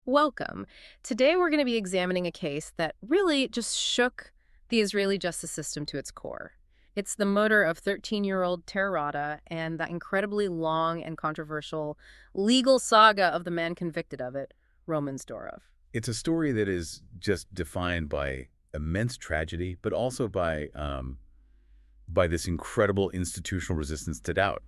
Welcome. Today we're going to be examining a case that really just shook the Israeli justice system to its core. It's the murder of 13-year-old Tair Rada and the incredibly long and controversial legal saga of the man convicted of it, Roman Zadorov. It's a story that is just defined by immense tragedy, but also by this incredible institutional resistance to doubt.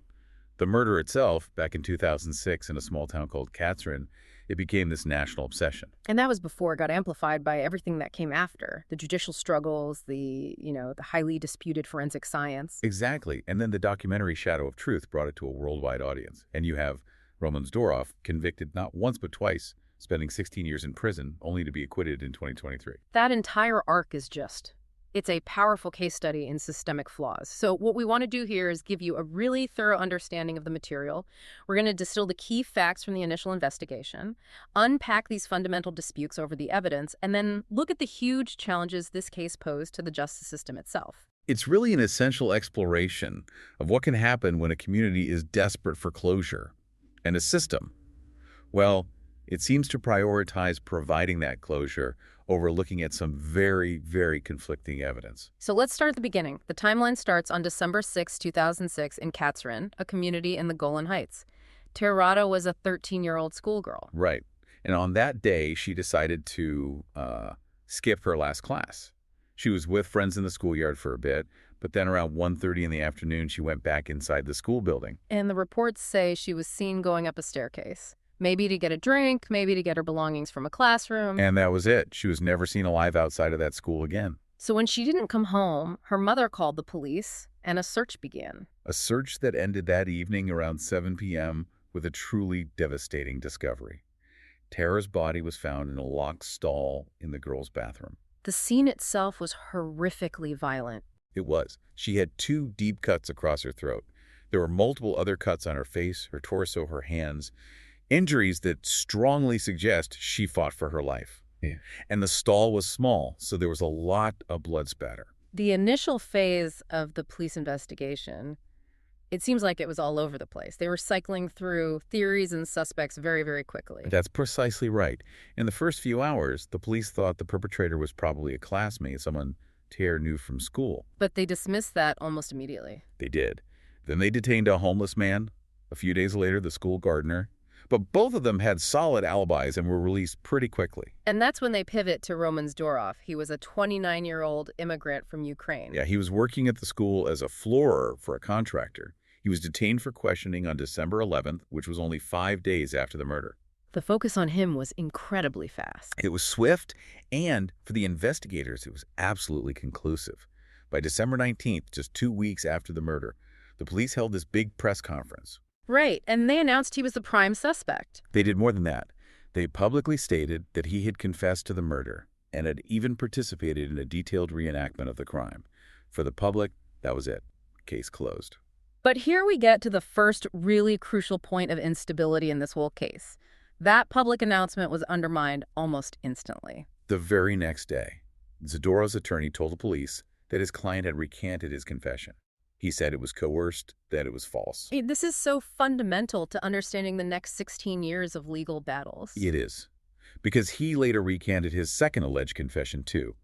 The murder itself, back in 2006 in a small town called Katrin, it became this national obsession. And that was before it got amplified by everything that came after, the judicial struggles, the highly disputed forensic science. Exactly. And then the documentary Shadow of Truth brought it to a worldwide audience. And you have Roman Zadorov convicted not once but twice, spending 16 years in prison, only to be acquitted in 2023. That entire arc is it's a powerful case study in systemic flaws. So what we want to do here is give you a really thorough understanding of the material. We're going to distill the key facts from the initial investigation, unpack these fundamental disputes over the evidence, and then look at the huge challenges this case posed to the justice system itself. It's really an essential exploration of what can happen when a community is desperate for closure. And a system, well, it seems to prioritize providing that closure over looking at some very, very conflicting evidence. So let's start at the beginning. The timeline starts on December 6, 2006 in Katrin, a community in the Golan Heights. Tair Rada was a 13-year-old schoolgirl. Right. And on that day, she decided to skip her last class. She was with friends in the schoolyard for a bit, but then around 1:30 in the afternoon, she went back inside the school building. And the reports say she was seen going up a staircase. Maybe to get a drink, maybe to get her belongings from a classroom. And that was it. She was never seen alive outside of that school again. So when she didn't come home, her mother called the police, and a search began. A search that ended that evening around 7 p.m. with a truly devastating discovery. Tara's body was found in a locked stall in the girls' bathroom. The scene itself was horrifically violent. It was. She had 2 deep cuts across her throat. There were multiple other cuts on her face, her torso, her hands. Injuries that strongly suggest she fought for her life. Yeah. And the stall was small, so there was a lot of blood spatter. The initial phase of the police investigation, it seems like it was all over the place. They were cycling through theories and suspects very, very quickly. That's precisely right. In the first few hours, the police thought the perpetrator was probably a classmate, someone Tair knew from school. But they dismissed that almost immediately. They did. Then they detained a homeless man. A few days later, the school gardener. But both of them had solid alibis and were released pretty quickly. And that's when they pivot to Roman Zadorov. He was a 29-year-old immigrant from Ukraine. Yeah, he was working at the school as a floorer for a contractor. He was detained for questioning on December 11th, which was only 5 days after the murder. The focus on him was incredibly fast. It was swift, and for the investigators, it was absolutely conclusive. By December 19th, just 2 weeks after the murder, the police held this big press conference. Right, and they announced he was the prime suspect. They did more than that. They publicly stated that he had confessed to the murder and had even participated in a detailed reenactment of the crime. For the public, that was it. Case closed. But here we get to the first really crucial point of instability in this whole case. That public announcement was undermined almost instantly. The very next day, Zadorov's attorney told the police that his client had recanted his confession. He said it was coerced, that it was false. This is so fundamental to understanding the next 16 years of legal battles. It is, because he later recanted his second alleged confession too.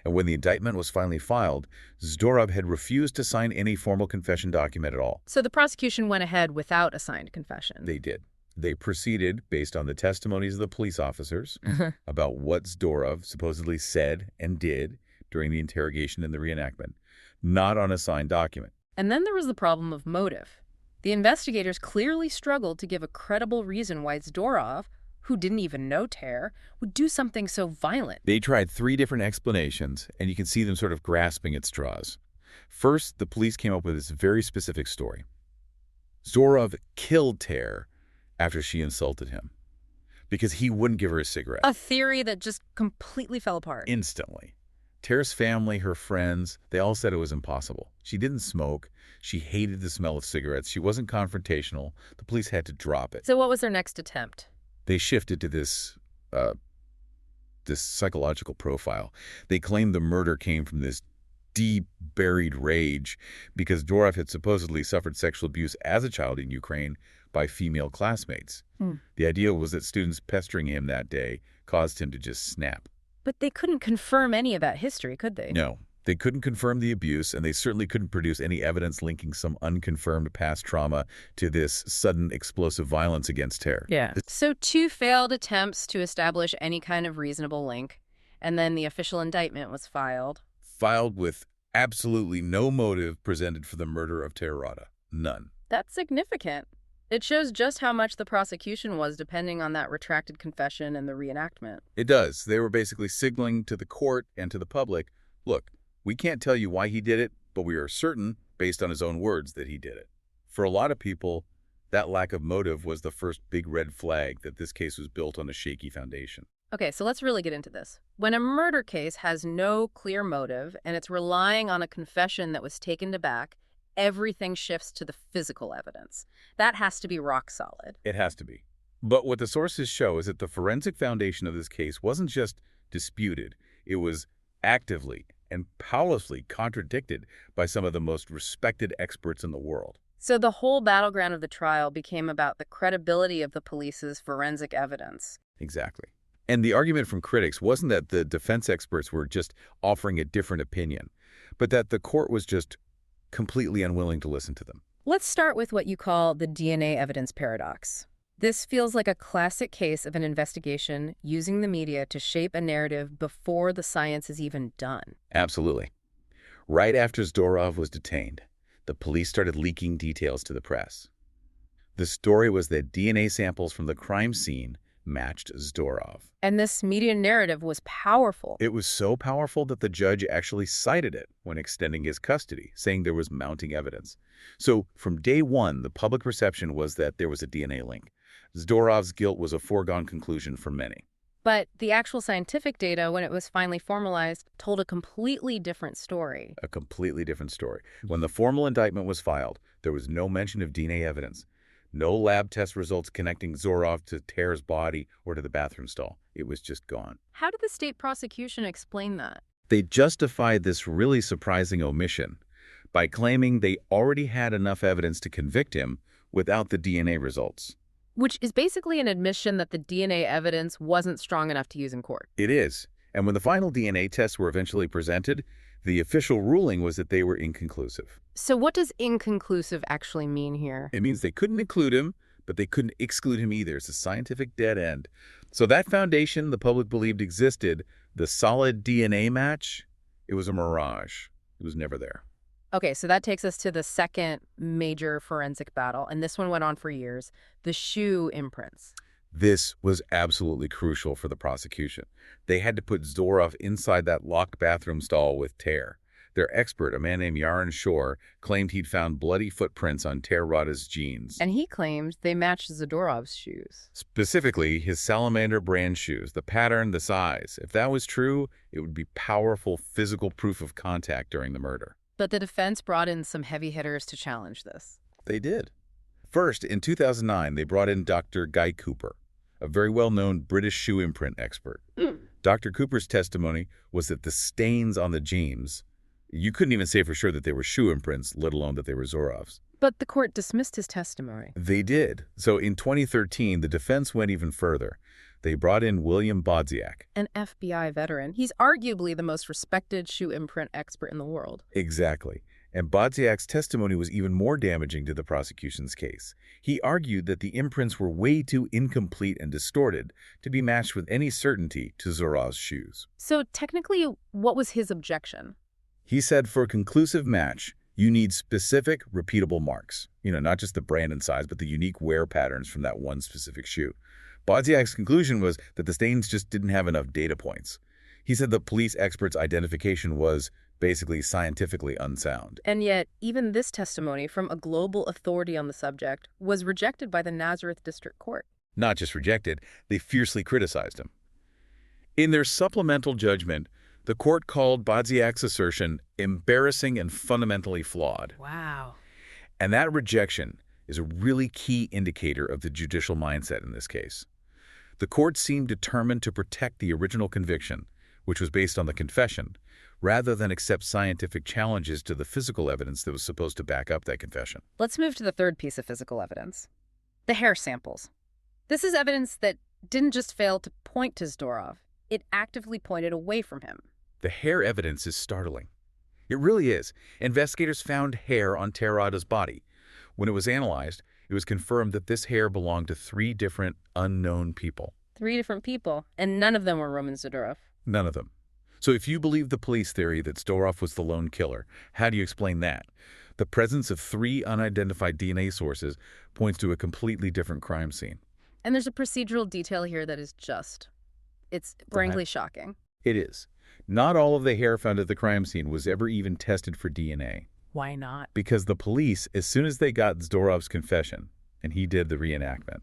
And when the indictment was finally filed, Zadorov had refused to sign any formal confession document at all. So the prosecution went ahead without a signed confession. They did. They proceeded based on the testimonies of the police officers about what Zadorov supposedly said and did during the interrogation and the reenactment, not on a signed document. And then there was the problem of motive. The investigators clearly struggled to give a credible reason why Zadorov, who didn't even know Tair, would do something so violent. They tried 3 different explanations, and you can see them sort of grasping at straws. First, the police came up with this very specific story. Zadorov killed Tair after she insulted him because he wouldn't give her a cigarette. A theory that just completely fell apart. Instantly. Tair's family, her friends, they all said it was impossible. She didn't smoke. She hated the smell of cigarettes. She wasn't confrontational. The police had to drop it. So what was their next attempt? They shifted to this psychological profile. They claimed the murder came from this deep, buried rage because Zadorov had supposedly suffered sexual abuse as a child in Ukraine by female classmates. The idea was that students pestering him that day caused him to just snap. But they couldn't confirm any of that history, could they? No, they couldn't confirm the abuse, and they certainly couldn't produce any evidence linking some unconfirmed past trauma to this sudden explosive violence against Tair. Yeah. So 2 failed attempts to establish any kind of reasonable link, and then the official indictment was filed. Filed with absolutely no motive presented for the murder of Tair Rada. None. That's significant. It shows just how much the prosecution was depending on that retracted confession and the reenactment. It does. They were basically signaling to the court and to the public, look, we can't tell you why he did it, but we are certain, based on his own words, that he did it. For a lot of people, that lack of motive was the first big red flag that this case was built on a shaky foundation. Okay, so let's really get into this. When a murder case has no clear motive and it's relying on a confession that was taken to back, everything shifts to the physical evidence. That has to be rock solid. It has to be. But what the sources show is that the forensic foundation of this case wasn't just disputed. It was actively and powerfully contradicted by some of the most respected experts in the world. So the whole battleground of the trial became about the credibility of the police's forensic evidence. Exactly. And the argument from critics wasn't that the defense experts were just offering a different opinion, but that the court was just completely unwilling to listen to them. Let's start with what you call the DNA evidence paradox. This feels like a classic case of an investigation using the media to shape a narrative before the science is even done. Absolutely. Right after Zadorov was detained, the police started leaking details to the press. The story was that DNA samples from the crime scene matched Zadorov. And this media narrative was powerful. It was so powerful that the judge actually cited it when extending his custody, saying there was mounting evidence. So from day one, the public perception was that there was a DNA link. Zadorov's guilt was a foregone conclusion for many. But the actual scientific data, when it was finally formalized, told a completely different story. A completely different story. When the formal indictment was filed, there was no mention of DNA evidence. No lab test results connecting Zadorov to Tair's body or to the bathroom stall. It was just gone. How did the state prosecution explain that? They justified this really surprising omission by claiming they already had enough evidence to convict him without the DNA results. Which is basically an admission that the DNA evidence wasn't strong enough to use in court. It is. And when the final DNA tests were eventually presented, the official ruling was that they were inconclusive. So what does inconclusive actually mean here? It means they couldn't include him, but they couldn't exclude him either. It's a scientific dead end. So that foundation the public believed existed, the solid DNA match, it was a mirage. It was never there. Okay, so that takes us to the second major forensic battle, and this one went on for years, the shoe imprints. This was absolutely crucial for the prosecution. They had to put Zadorov inside that locked bathroom stall with Tair. Their expert, a man named Yaron Shor, claimed he'd found bloody footprints on Tair Rada's jeans. And he claimed they matched Zadorov's shoes. Specifically, his Salamander brand shoes, the pattern, the size. If that was true, it would be powerful physical proof of contact during the murder. But the defense brought in some heavy hitters to challenge this. They did. First, in 2009, they brought in Dr. Guy Cooper, a very well-known British shoe imprint expert. Dr. Cooper's testimony was that the stains on the jeans, you couldn't even say for sure that they were shoe imprints, let alone that they were Zadorov's. But the court dismissed his testimony. They did. So in 2013, the defense went even further. They brought in William Bodziak, An FBI veteran. He's arguably the most respected shoe imprint expert in the world. Exactly. And Bodziak's testimony was even more damaging to the prosecution's case. He argued that the imprints were way too incomplete and distorted to be matched with any certainty to Zadorov's shoes. So technically, what was his objection? He said for a conclusive match, you need specific, repeatable marks. Not just the brand and size, but the unique wear patterns from that one specific shoe. Bodziak's conclusion was that the stains just didn't have enough data points. He said the police expert's identification was basically scientifically unsound. And yet, even this testimony from a global authority on the subject was rejected by the Nazareth District Court. Not just rejected, they fiercely criticized him. In their supplemental judgment, the court called Bodziak's assertion embarrassing and fundamentally flawed. Wow. And that rejection is a really key indicator of the judicial mindset in this case. The court seemed determined to protect the original conviction, which was based on the confession, rather than accept scientific challenges to the physical evidence that was supposed to back up that confession. Let's move to the third piece of physical evidence, the hair samples. This is evidence that didn't just fail to point to Zadorov, it actively pointed away from him. The hair evidence is startling. It really is. Investigators found hair on Tair Rada's body. When it was analyzed, it was confirmed that this hair belonged to 3 different unknown people. 3 different people, and none of them were Roman Zadorov. None of them. So if you believe the police theory that Zadorov was the lone killer, how do you explain that? The presence of 3 unidentified DNA sources points to a completely different crime scene. And there's a procedural detail here that is it's frankly shocking. It is. Not all of the hair found at the crime scene was ever even tested for DNA. Why not? Because the police, as soon as they got Zadorov's confession, and he did the reenactment,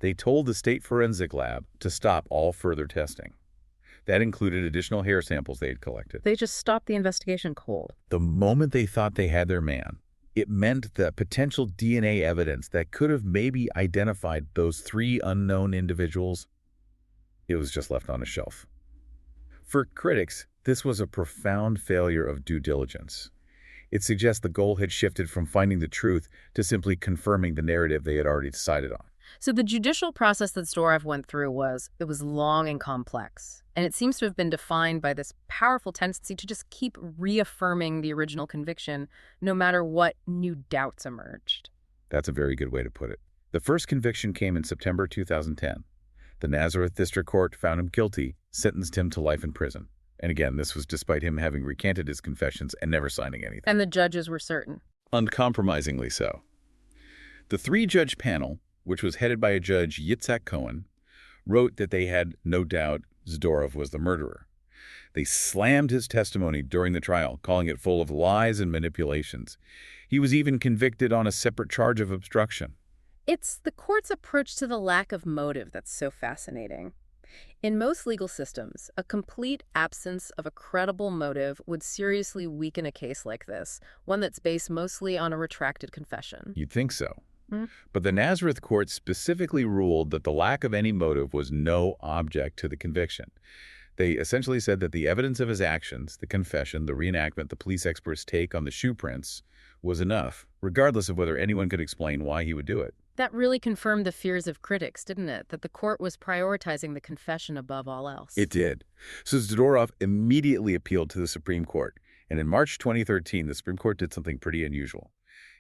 they told the state forensic lab to stop all further testing. That included additional hair samples they had collected. They just stopped the investigation cold. The moment they thought they had their man, it meant that potential DNA evidence that could have maybe identified those 3 unknown individuals, it was just left on a shelf. For critics, this was a profound failure of due diligence. It suggests the goal had shifted from finding the truth to simply confirming the narrative they had already decided on. So the judicial process that Zadorov went through was long and complex, and it seems to have been defined by this powerful tendency to just keep reaffirming the original conviction no matter what new doubts emerged. That's a very good way to put it. The first conviction came in September 2010. The Nazareth District Court found him guilty, sentenced him to life in prison. And again, this was despite him having recanted his confessions and never signing anything. And the judges were certain. Uncompromisingly so. The 3-judge panel, which was headed by a judge, Yitzhak Cohen, wrote that they had no doubt Zadorov was the murderer. They slammed his testimony during the trial, calling it full of lies and manipulations. He was even convicted on a separate charge of obstruction. It's the court's approach to the lack of motive that's so fascinating. In most legal systems, a complete absence of a credible motive would seriously weaken a case like this, one that's based mostly on a retracted confession. You'd think so. But the Nazareth court specifically ruled that the lack of any motive was no object to the conviction. They essentially said that the evidence of his actions, the confession, the reenactment, the police experts' take on the shoe prints, was enough, regardless of whether anyone could explain why he would do it. That really confirmed the fears of critics, didn't it? That the court was prioritizing the confession above all else. It did. So Zadorov immediately appealed to the Supreme Court. And in March 2013, the Supreme Court did something pretty unusual.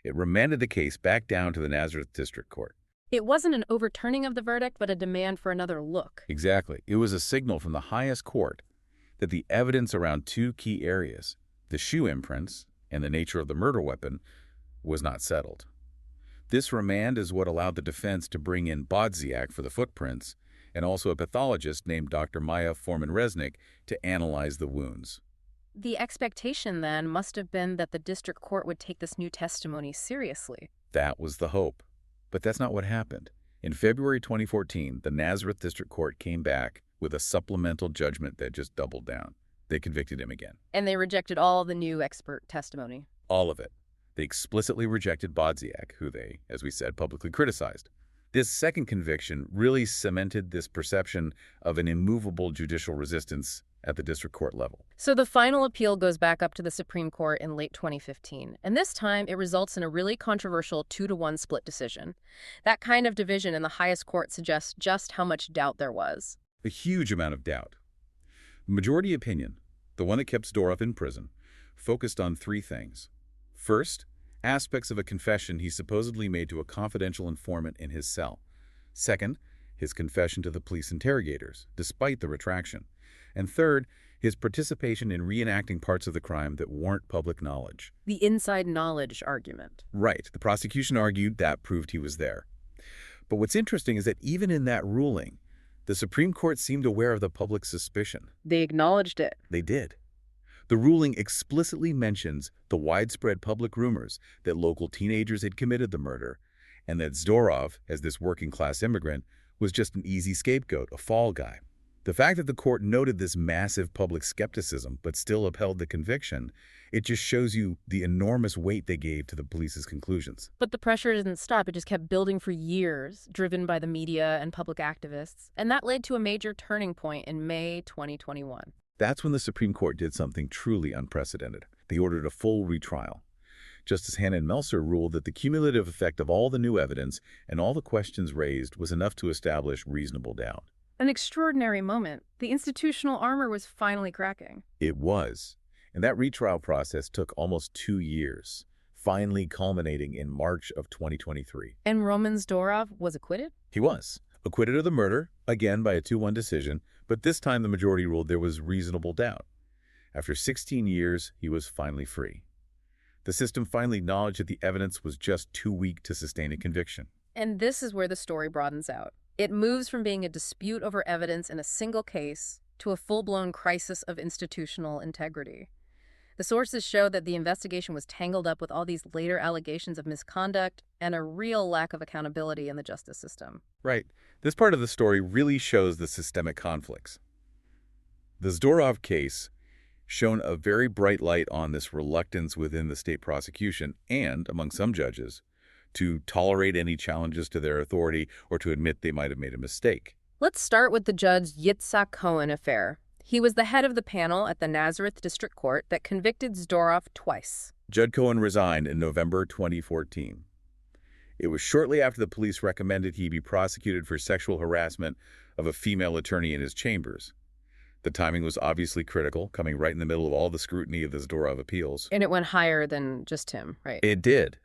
It remanded the case back down to the Nazareth District Court. It wasn't an overturning of the verdict, but a demand for another look. Exactly. It was a signal from the highest court that the evidence around 2 key areas, the shoe imprints and the nature of the murder weapon, was not settled. This remand is what allowed the defense to bring in Bodziak for the footprints and also a pathologist named Dr. Maya Foreman-Resnick to analyze the wounds. The expectation then must have been that the district court would take this new testimony seriously. That was the hope. But that's not what happened. In February 2014, the Nazareth District Court came back with a supplemental judgment that just doubled down. They convicted him again. And they rejected all the new expert testimony. All of it. They explicitly rejected Bodziak, who they, as we said, publicly criticized. This second conviction really cemented this perception of an immovable judicial resistance at the district court level. So the final appeal goes back up to the Supreme Court in late 2015, and this time it results in a really controversial 2-to-1 split decision. That kind of division in the highest court suggests just how much doubt there was. A huge amount of doubt. The majority opinion, the one that kept Zadorov in prison, focused on 3 things. First, aspects of a confession he supposedly made to a confidential informant in his cell. Second, his confession to the police interrogators, despite the retraction. And third, his participation in reenacting parts of the crime that weren't public knowledge. The inside knowledge argument. Right. The prosecution argued that proved he was there. But what's interesting is that even in that ruling, the Supreme Court seemed aware of the public's suspicion. They acknowledged it. They did. The ruling explicitly mentions the widespread public rumors that local teenagers had committed the murder and that Zadorov, as this working-class immigrant, was just an easy scapegoat, a fall guy. The fact that the court noted this massive public skepticism but still upheld the conviction, it just shows you the enormous weight they gave to the police's conclusions. But the pressure didn't stop. It just kept building for years, driven by the media and public activists. And that led to a major turning point in May 2021. That's when the Supreme Court did something truly unprecedented. They ordered a full retrial. Justice Hannan-Melzer ruled that the cumulative effect of all the new evidence and all the questions raised was enough to establish reasonable doubt. An extraordinary moment. The institutional armor was finally cracking. It was. And that retrial process took almost 2 years, finally culminating in March of 2023. And Roman Zadorov was acquitted? He was. Acquitted of the murder, again by a 2-1 decision, but this time the majority ruled there was reasonable doubt. After 16 years, he was finally free. The system finally acknowledged that the evidence was just too weak to sustain a conviction. And this is where the story broadens out. It moves from being a dispute over evidence in a single case to a full-blown crisis of institutional integrity. The sources show that the investigation was tangled up with all these later allegations of misconduct and a real lack of accountability in the justice system. Right. This part of the story really shows the systemic conflicts. The Zadorov case shone a very bright light on this reluctance within the state prosecution and, among some judges, to tolerate any challenges to their authority or to admit they might have made a mistake. Let's start with the Judge Yitzhak Cohen affair. He was the head of the panel at the Nazareth District Court that convicted Zadorov twice. Judge Cohen resigned in November 2014. It was shortly after the police recommended he be prosecuted for sexual harassment of a female attorney in his chambers. The timing was obviously critical, coming right in the middle of all the scrutiny of the Zadorov appeals. And it went higher than just him, right? It did.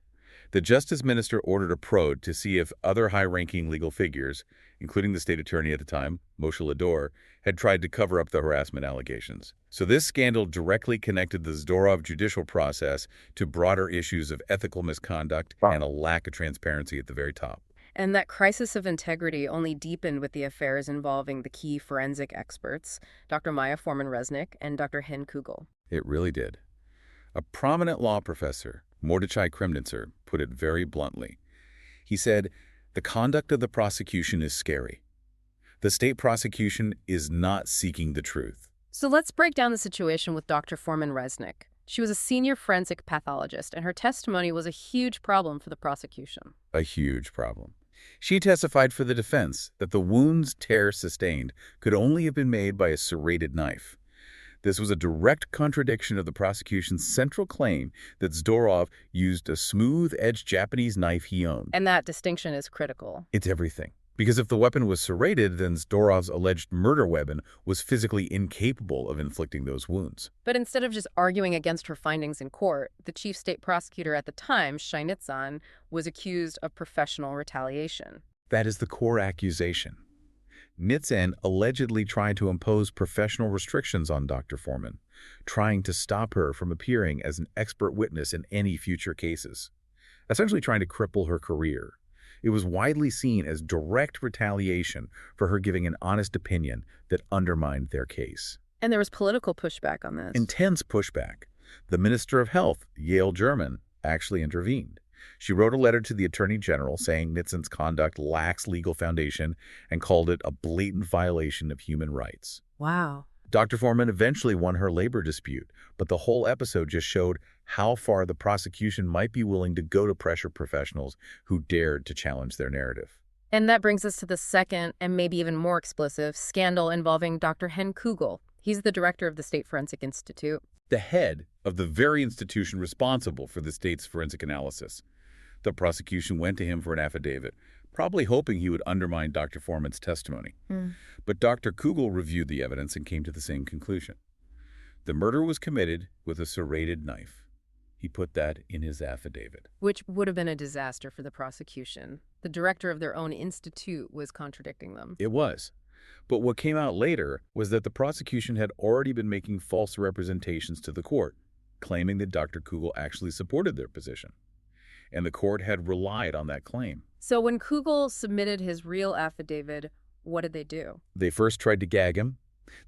The justice minister ordered a probe to see if other high-ranking legal figures, including the state attorney at the time, Moshe Lador, had tried to cover up the harassment allegations. So this scandal directly connected the Zadorov judicial process to broader issues of ethical misconduct and a lack of transparency at the very top. And that crisis of integrity only deepened with the affairs involving the key forensic experts, Dr. Maya Foreman-Resnick and Dr. Hen Kugel. It really did. A prominent law professor, Mordechai Kremnitzer, put it very bluntly. He said, "The conduct of the prosecution is scary. The state prosecution is not seeking the truth." So let's break down the situation with Dr. Foreman-Resnick. She was a senior forensic pathologist, and her testimony was a huge problem for the prosecution. A huge problem. She testified for the defense that the wounds Tair sustained could only have been made by a serrated knife. This was a direct contradiction of the prosecution's central claim that Zadorov used a smooth-edged Japanese knife he owned. And that distinction is critical. It's everything. Because if the weapon was serrated, then Zadorov's alleged murder weapon was physically incapable of inflicting those wounds. But instead of just arguing against her findings in court, the chief state prosecutor at the time, Shai Nitzan, was accused of professional retaliation. That is the core accusation. Nitzan allegedly tried to impose professional restrictions on Dr. Foreman, trying to stop her from appearing as an expert witness in any future cases, essentially trying to cripple her career. It was widely seen as direct retaliation for her giving an honest opinion that undermined their case. And there was political pushback on this. Intense pushback. The Minister of Health, Yael German, actually intervened. She wrote a letter to the Attorney General saying Nitzan's conduct lacks legal foundation and called it a blatant violation of human rights. Wow. Dr. Foreman eventually won her labor dispute, but the whole episode just showed how far the prosecution might be willing to go to pressure professionals who dared to challenge their narrative. And that brings us to the second, and maybe even more explosive, scandal involving Dr. Hen Kugel. He's the director of the State Forensic Institute. The head of the very institution responsible for the state's forensic analysis. The prosecution went to him for an affidavit, probably hoping he would undermine Dr. Foreman's testimony. But Dr. Kugel reviewed the evidence and came to the same conclusion. The murder was committed with a serrated knife. He put that in his affidavit. Which would have been a disaster for the prosecution. The director of their own institute was contradicting them. It was. But what came out later was that the prosecution had already been making false representations to the court, claiming that Dr. Kugel actually supported their position. And the court had relied on that claim. So when Kugel submitted his real affidavit, what did they do? They first tried to gag him.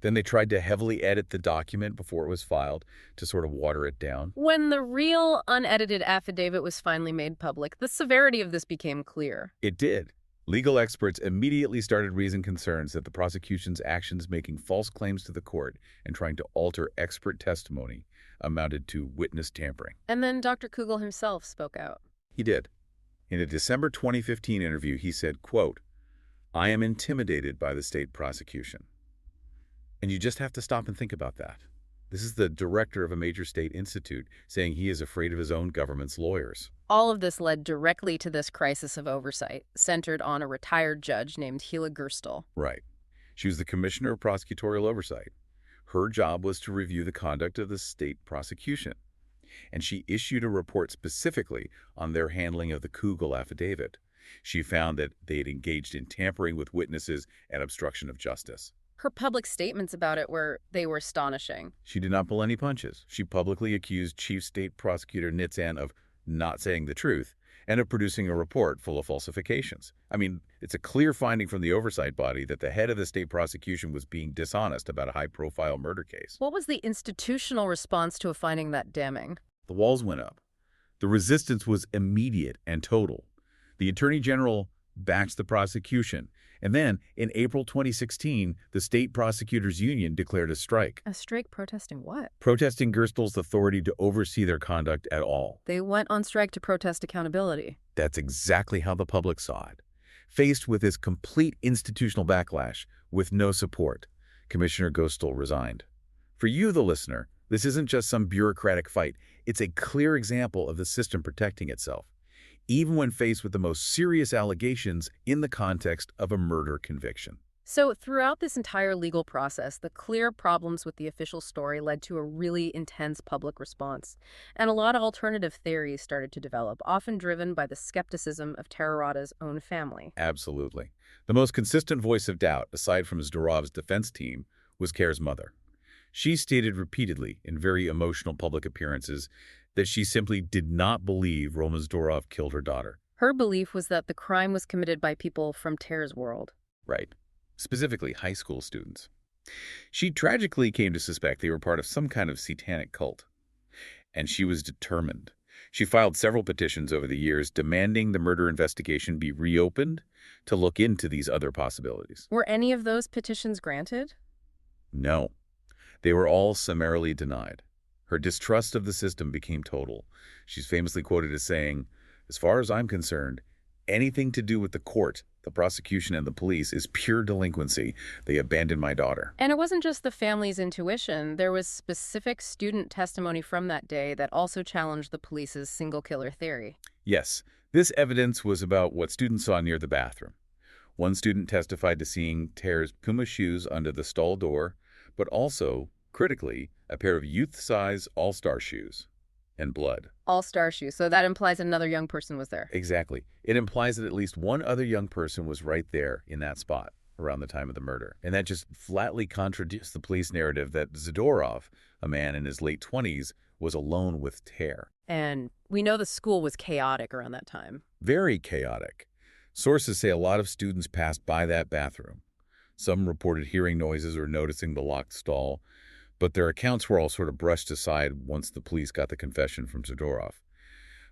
Then they tried to heavily edit the document before it was filed to sort of water it down. When the real unedited affidavit was finally made public, the severity of this became clear. It did. Legal experts immediately started raising concerns that the prosecution's actions making false claims to the court and trying to alter expert testimony amounted to witness tampering. And then Dr. Kugel himself spoke out. He did. In a December 2015 interview, he said, quote, "I am intimidated by the state prosecution." And you just have to stop and think about that. This is the director of a major state institute saying he is afraid of his own government's lawyers. All of this led directly to this crisis of oversight, centered on a retired judge named Hila Gerstle. Right. She was the commissioner of prosecutorial oversight. Her job was to review the conduct of the state prosecution. And she issued a report specifically on their handling of the Kugel affidavit. She found that they had engaged in tampering with witnesses and obstruction of justice. Her public statements about it were astonishing. She did not pull any punches. She publicly accused Chief State Prosecutor Nitzan of not saying the truth and of producing a report full of falsifications. I mean, it's a clear finding from the oversight body that the head of the state prosecution was being dishonest about a high-profile murder case. What was the institutional response to a finding that damning? The walls went up. The resistance was immediate and total. The Attorney General backed the prosecution. And then, in April 2016, the State Prosecutors Union declared a strike. A strike protesting what? Protesting Gerstle's authority to oversee their conduct at all. They went on strike to protest accountability. That's exactly how the public saw it. Faced with this complete institutional backlash, with no support, Commissioner Gerstle resigned. For you, the listener, this isn't just some bureaucratic fight. It's a clear example of the system protecting itself, even when faced with the most serious allegations in the context of a murder conviction. So throughout this entire legal process, the clear problems with the official story led to a really intense public response. And a lot of alternative theories started to develop, often driven by the skepticism of Tair Rada's own family. Absolutely. The most consistent voice of doubt, aside from Zadorov's defense team, was Tair's mother. She stated repeatedly in very emotional public appearances that she simply did not believe Roman Zadorov killed her daughter. Her belief was that the crime was committed by people from Tair's world. Right. Specifically, high school students. She tragically came to suspect they were part of some kind of satanic cult. And she was determined. She filed several petitions over the years demanding the murder investigation be reopened to look into these other possibilities. Were any of those petitions granted? No. They were all summarily denied. Her distrust of the system became total. She's famously quoted as saying, "As far as I'm concerned, anything to do with the court, the prosecution, and the police is pure delinquency. They abandoned my daughter." And it wasn't just the family's intuition. There was specific student testimony from that day that also challenged the police's single killer theory. Yes, this evidence was about what students saw near the bathroom. One student testified to seeing Tair's Puma shoes under the stall door, but also, critically, a pair of youth-size all-star shoes and blood. All-star shoes. So that implies another young person was there. Exactly. It implies that at least one other young person was right there in that spot around the time of the murder. And that just flatly contradicts the police narrative that Zadorov, a man in his late 20s, was alone with Tair. And we know the school was chaotic around that time. Very chaotic. Sources say a lot of students passed by that bathroom. Some reported hearing noises or noticing the locked stall, but their accounts were all sort of brushed aside once the police got the confession from Zadorov.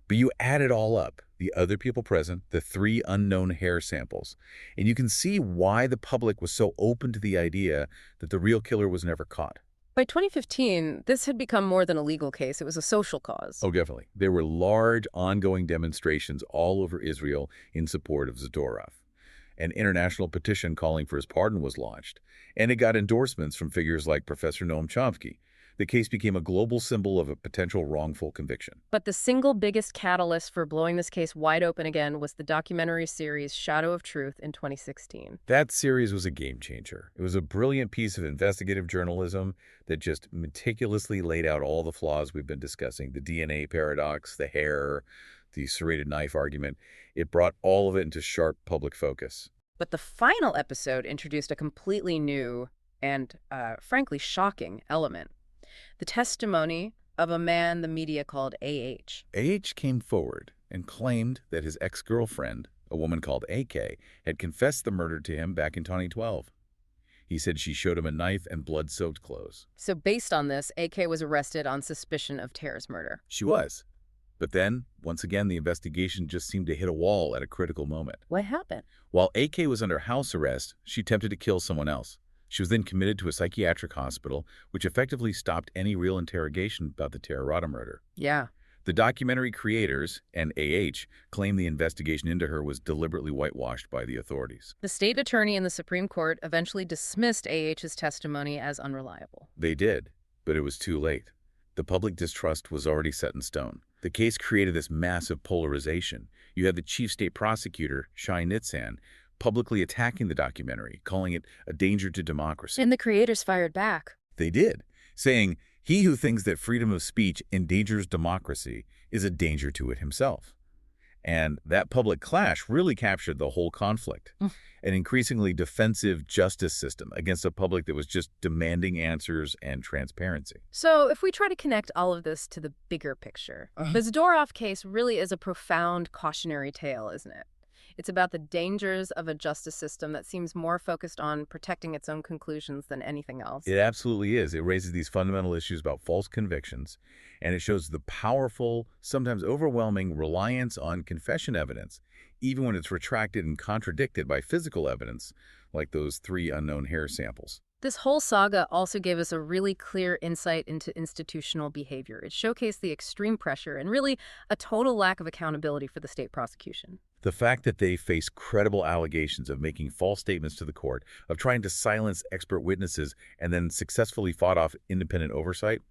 But you add it all up, the other people present, the 3 unknown hair samples, and you can see why the public was so open to the idea that the real killer was never caught. By 2015, this had become more than a legal case. It was a social cause. Oh, definitely. There were large, ongoing demonstrations all over Israel in support of Zadorov. An international petition calling for his pardon was launched, and it got endorsements from figures like Professor Noam Chomsky. The case became a global symbol of a potential wrongful conviction. But the single biggest catalyst for blowing this case wide open again was the documentary series Shadow of Truth in 2016. That series was a game changer. It was a brilliant piece of investigative journalism that just meticulously laid out all the flaws we've been discussing, the DNA paradox, the hair, the serrated knife argument. It brought all of it into sharp public focus. But the final episode introduced a completely new and, frankly, shocking element. The testimony of a man the media called A.H. A.H. came forward and claimed that his ex-girlfriend, a woman called A.K., had confessed the murder to him back in 2012. He said she showed him a knife and blood-soaked clothes. So based on this, A.K. was arrested on suspicion of Tair's murder. She was. But then, once again, the investigation just seemed to hit a wall at a critical moment. What happened? While A.K. was under house arrest, she attempted to kill someone else. She was then committed to a psychiatric hospital, which effectively stopped any real interrogation about the Tair Rada murder. Yeah. The documentary creators and AH claim the investigation into her was deliberately whitewashed by the authorities. The state attorney in the Supreme Court eventually dismissed AH's testimony as unreliable. They did, but it was too late. The public distrust was already set in stone. The case created this massive polarization. You had the chief state prosecutor, Shai Nitzan, publicly attacking the documentary, calling it a danger to democracy. And the creators fired back. They did, saying, "He who thinks that freedom of speech endangers democracy is a danger to it himself." And that public clash really captured the whole conflict. An increasingly defensive justice system against a public that was just demanding answers and transparency. So if we try to connect all of this to the bigger picture, the Zadorov case really is a profound cautionary tale, isn't it? It's about the dangers of a justice system that seems more focused on protecting its own conclusions than anything else. It absolutely is. It raises these fundamental issues about false convictions, and it shows the powerful, sometimes overwhelming reliance on confession evidence, even when it's retracted and contradicted by physical evidence, like those 3 unknown hair samples. This whole saga also gave us a really clear insight into institutional behavior. It showcased the extreme pressure and really a total lack of accountability for the state prosecution. The fact that they face credible allegations of making false statements to the court, of trying to silence expert witnesses, and then successfully fought off independent oversight,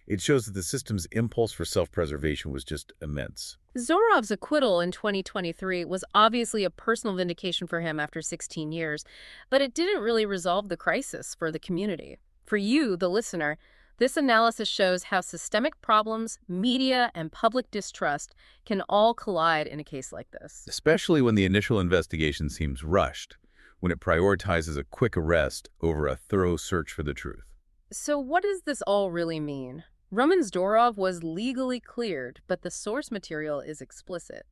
it shows that the system's impulse for self-preservation was just immense. Zadorov's acquittal in 2023 was obviously a personal vindication for him after 16 years, but it didn't really resolve the crisis for the community. For you, the listener, this analysis shows how systemic problems, media, and public distrust can all collide in a case like this. Especially when the initial investigation seems rushed, when it prioritizes a quick arrest over a thorough search for the truth. So what does this all really mean? Roman Zadorov was legally cleared, but the source material is explicit.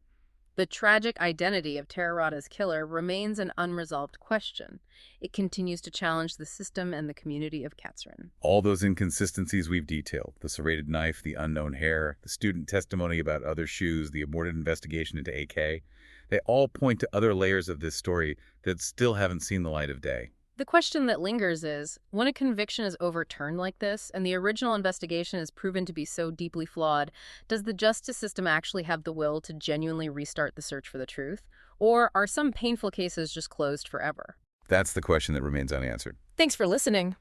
The tragic identity of Tair Rada's killer remains an unresolved question. It continues to challenge the system and the community of Katsarin. All those inconsistencies we've detailed, the serrated knife, the unknown hair, the student testimony about other shoes, the aborted investigation into AK, they all point to other layers of this story that still haven't seen the light of day. The question that lingers is, when a conviction is overturned like this, and the original investigation is proven to be so deeply flawed, does the justice system actually have the will to genuinely restart the search for the truth? Or are some painful cases just closed forever? That's the question that remains unanswered. Thanks for listening.